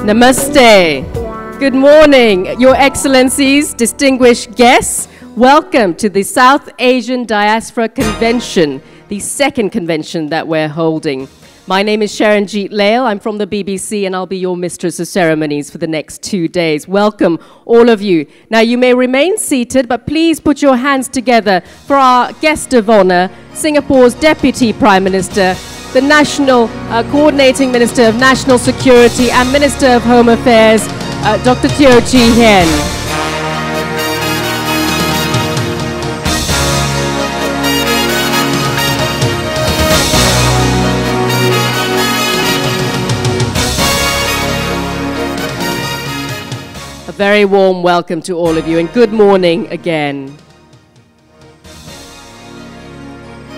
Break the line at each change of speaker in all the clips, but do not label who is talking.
Namaste. Good morning, Your Excellencies, distinguished guests. Welcome to the South Asian Diaspora Convention, the second convention that we're holding. My name is Sharanjeet Lail. I'm from the BBC and I'll be your mistress of ceremonies for the next 2 days. Welcome, all of you. Now, you may remain seated, but please put your hands together for our guest of honor, Singapore's Deputy Prime Minister, the National Coordinating Minister of National Security and Minister of Home Affairs, Dr. Teo Chee Hean. A very warm welcome to all of you and good morning again.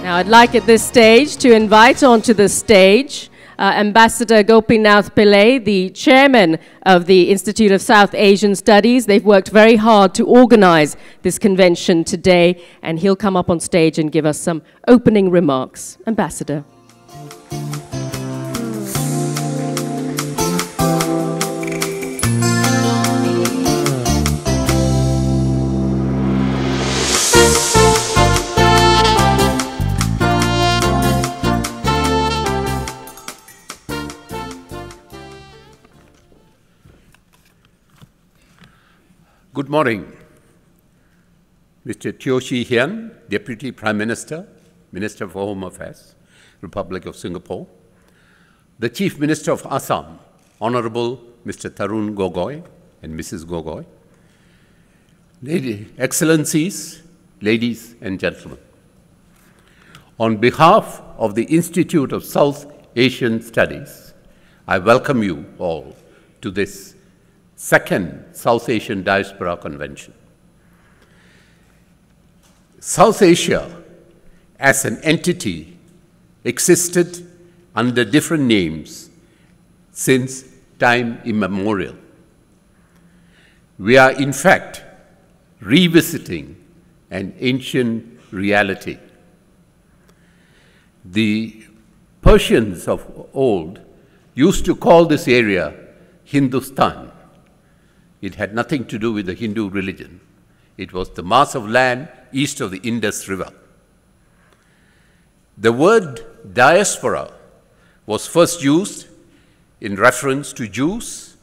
Now, I'd like at this stage to invite onto the stage Ambassador Gopinath Pillai, the chairman of the Institute of South Asian Studies. They've worked very hard to organize this convention today, and he'll come up on stage and give us some opening remarks. Ambassador.
Good morning, Mr. Teo Chee Hean, Deputy Prime Minister, Minister for Home Affairs, Republic of Singapore, the Chief Minister of Assam, Honorable Mr. Tarun Gogoi and Mrs. Gogoi, Excellencies, ladies and gentlemen. On behalf of the Institute of South Asian Studies, I welcome you all to this second South Asian Diaspora Convention. South Asia as an entity existed under different names since time immemorial. We are in fact revisiting an ancient reality. The Persians of old used to call this area Hindustan. It had nothing to do with the Hindu religion. It was the mass of land east of the Indus River. The word diaspora was first used in reference to Jews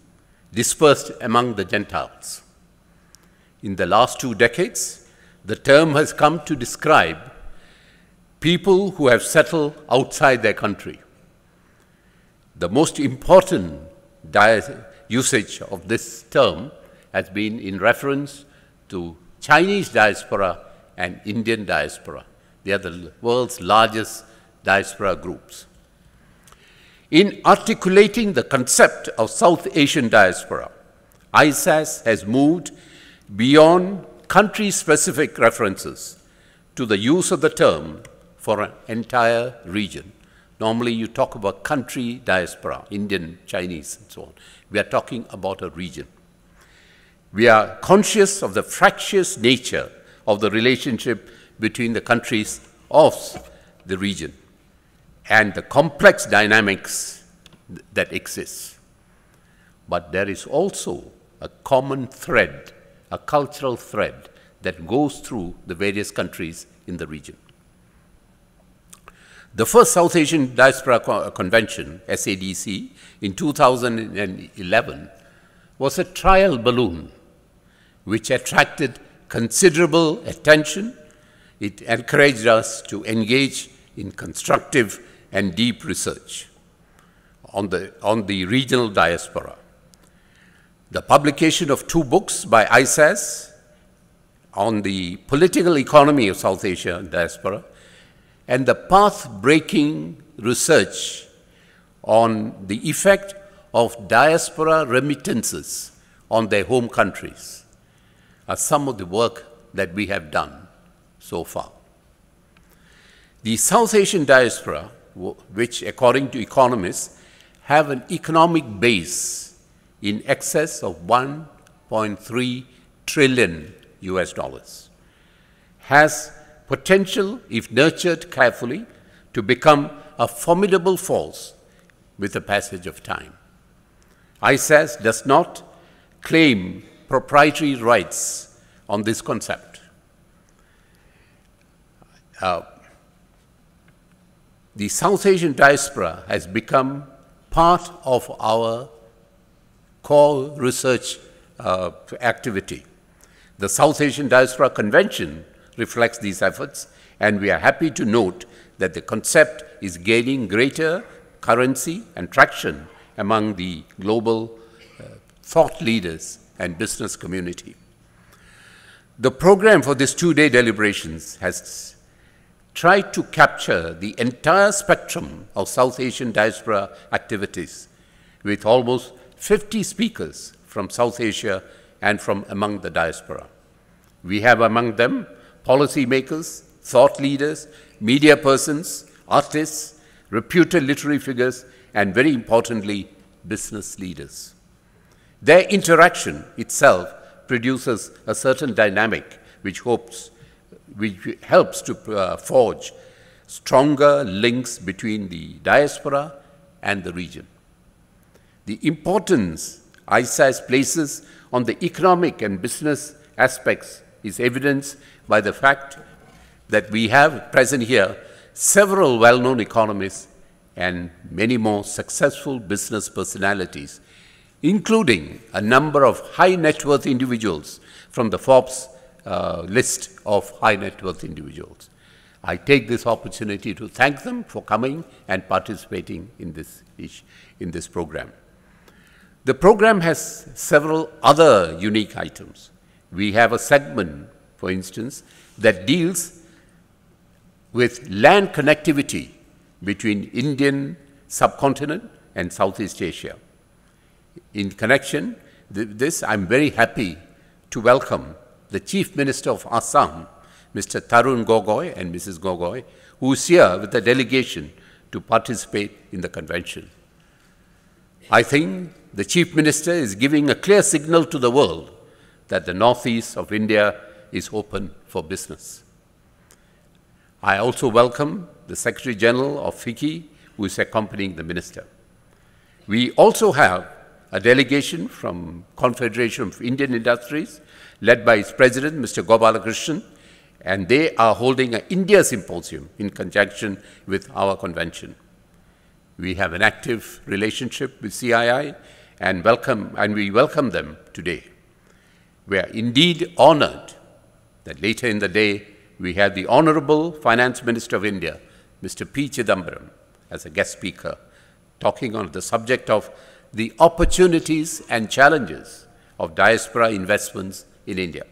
dispersed among the Gentiles. In the last 2 decades, the term has come to describe people who have settled outside their country. The most important usage of this term has been in reference to Chinese diaspora and Indian diaspora. They are the world's largest diaspora groups. In articulating the concept of South Asian diaspora, ISAS has moved beyond country-specific references to the use of the term for an entire region. Normally, you talk about country diaspora, Indian, Chinese, and so on. We are talking about a region. We are conscious of the fractious nature of the relationship between the countries of the region and the complex dynamics that exist. But there is also a common thread, a cultural thread that goes through the various countries in the region. The first South Asian Diaspora Convention, SADC, in 2011 was a trial balloon which attracted considerable attention. It encouraged us to engage in constructive and deep research on the regional diaspora. The publication of 2 books by ISAS on the political economy of South Asia and diaspora, and the path-breaking research on the effect of diaspora remittances on their home countries are some of the work that we have done so far. The South Asian diaspora, which according to economists have an economic base in excess of $1.3 trillion US dollars, has potential, if nurtured carefully, to become a formidable force with the passage of time. ISAS does not claim proprietary rights on this concept. The South Asian diaspora has become part of our core research activity. The South Asian Diaspora Convention reflects these efforts, and we are happy to note that the concept is gaining greater currency and traction among the global thought leaders and business community. The program for this two-day deliberations has tried to capture the entire spectrum of South Asian diaspora activities with almost 50 speakers from South Asia and from among the diaspora. We have among them policymakers, thought leaders, media persons, artists, reputed literary figures, and very importantly, business leaders. Their interaction itself produces a certain dynamic which helps to forge stronger links between the diaspora and the region. The importance ISAS places on the economic and business aspects is evidenced by the fact that we have present here several well-known economists and many more successful business personalities, including a number of high net worth individuals from the Forbes list of high net worth individuals. I take this opportunity to thank them for coming and participating in this program. The program has several other unique items. We have a segment, for instance, that deals with land connectivity between Indian subcontinent and Southeast Asia. In connection with this, I'm very happy to welcome the Chief Minister of Assam, Mr. Tarun Gogoi and Mrs. Gogoi, who is here with a delegation to participate in the convention. I think the Chief Minister is giving a clear signal to the world that the northeast of India is open for business. I also welcome the Secretary General of FICCI, who is accompanying the Minister. We also have a delegation from Confederation of Indian Industries, led by its President, Mr. Gopinath, and they are holding an India Symposium in conjunction with our convention. We have an active relationship with CII and we welcome them today. We are indeed honored that later in the day we have the Honorable Finance Minister of India, Mr. P. Chidambaram, as a guest speaker, talking on the subject of the opportunities and challenges of diaspora investments in India.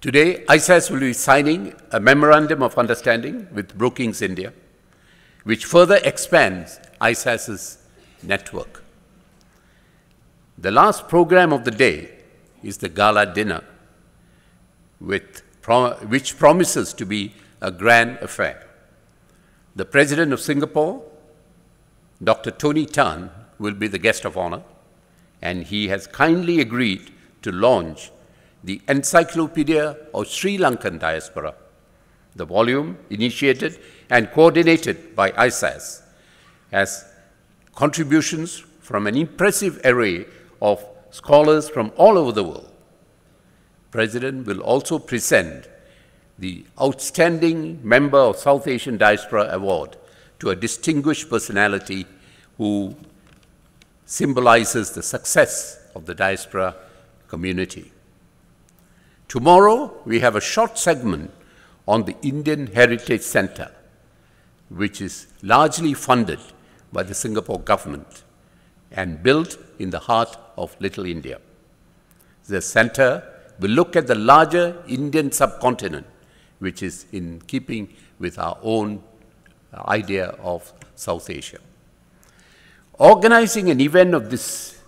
Today, ISAS will be signing a Memorandum of Understanding with Brookings India, which further expands ISAS's network. The last program of the day is the gala dinner, which promises to be a grand affair. The President of Singapore, Dr. Tony Tan, will be the guest of honor, and he has kindly agreed to launch the Encyclopedia of Sri Lankan Diaspora. The volume, initiated and coordinated by ISAS, has contributions from an impressive array of scholars from all over the world. The President will also present the Outstanding Member of South Asian Diaspora Award to a distinguished personality who symbolizes the success of the diaspora community. Tomorrow, we have a short segment on the Indian Heritage Center, which is largely funded by the Singapore government and built in the heart of Little India. The center will look at the larger Indian subcontinent, which is in keeping with our own idea of South Asia. Organizing an event of this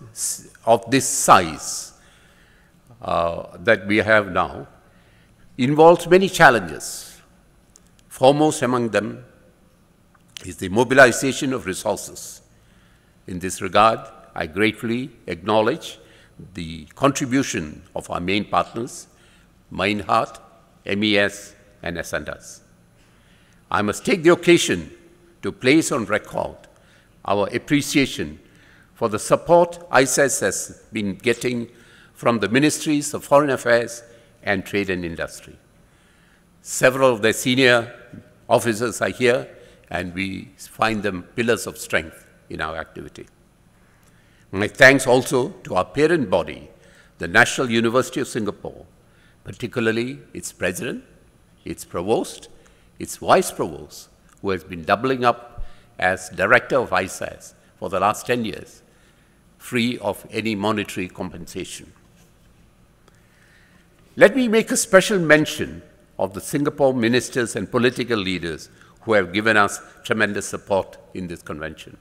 size that we have now involves many challenges. Foremost among them is the mobilization of resources. In this regard, I gratefully acknowledge the contribution of our main partners, Mindheart, MES, and SADC. I must take the occasion to place on record our appreciation for the support ISAS has been getting from the Ministries of Foreign Affairs and Trade and Industry. Several of their senior officers are here, and we find them pillars of strength in our activity. My thanks also to our parent body, the National University of Singapore, particularly its president, its provost, its vice provost, who has been doubling up as director of ISAS for the last 10 years, free of any monetary compensation. Let me make a special mention of the Singapore ministers and political leaders who have given us tremendous support in this convention.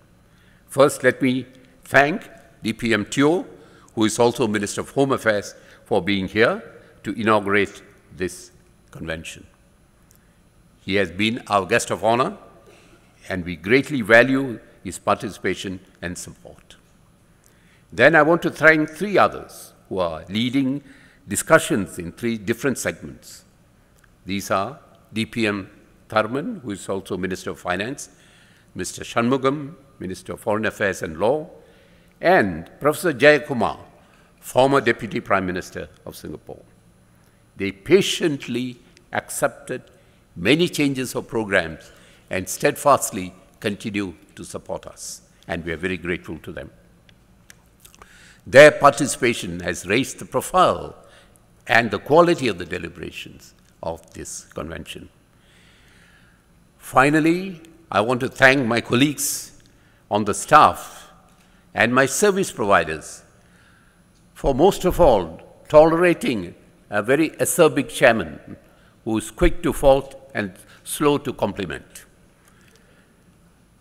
First, let me thank DPM Teo, who is also Minister of Home Affairs, for being here to inaugurate this convention. He has been our guest of honor, and we greatly value his participation and support. Then I want to thank three others who are leading discussions in three different segments. These are DPM Tharman, who is also Minister of Finance, Mr. Shanmugam, Minister of Foreign Affairs and Law, and Professor Jayakumar, former Deputy Prime Minister of Singapore. They patiently accepted many changes of programs and steadfastly continue to support us, and we are very grateful to them. Their participation has raised the profile and the quality of the deliberations of this convention. Finally, I want to thank my colleagues on the staff and my service providers for most of all tolerating a very acerbic chairman who is quick to fault and slow to compliment.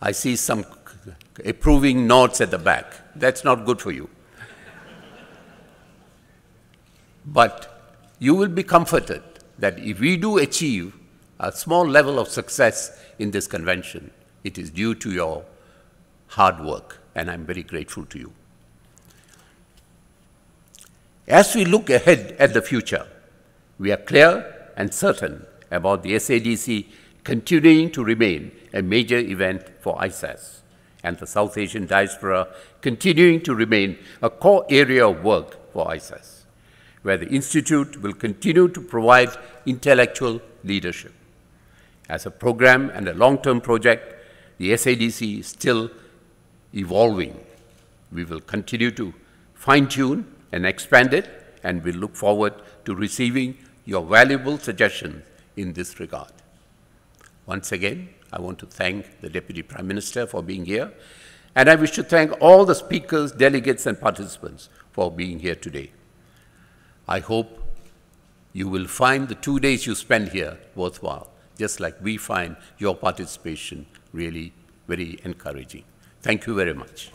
I see some approving nods at the back. That's not good for you. But you will be comforted that if we do achieve a small level of success in this convention, it is due to your hard work, and I'm very grateful to you. As we look ahead at the future, we are clear and certain about the SADC continuing to remain a major event for ISAS, and the South Asian diaspora continuing to remain a core area of work for ISAS, where the Institute will continue to provide intellectual leadership. As a program and a long-term project, the SADC is still evolving. We will continue to fine-tune and expand it, and we look forward to receiving your valuable suggestions in this regard. Once again, I want to thank the Deputy Prime Minister for being here, and I wish to thank all the speakers, delegates, and participants for being here today. I hope you will find the 2 days you spend here worthwhile, just like we find your participation really very encouraging. Thank you very much.